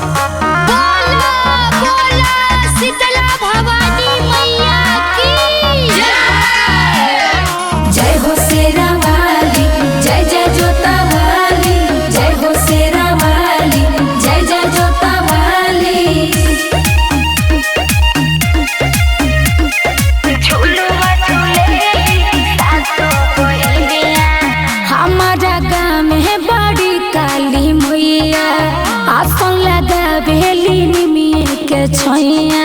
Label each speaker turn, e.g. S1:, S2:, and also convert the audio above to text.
S1: बोला बोला शीतला भवानी मैया की
S2: जय हो शेरा वाली, जय जय जोता वाली, जय हो शेरा वाली, जय जय जोता वाली। हमारा गाँव में बड़ी काली मैया, आसन लगा बेली निमिया के छोइया।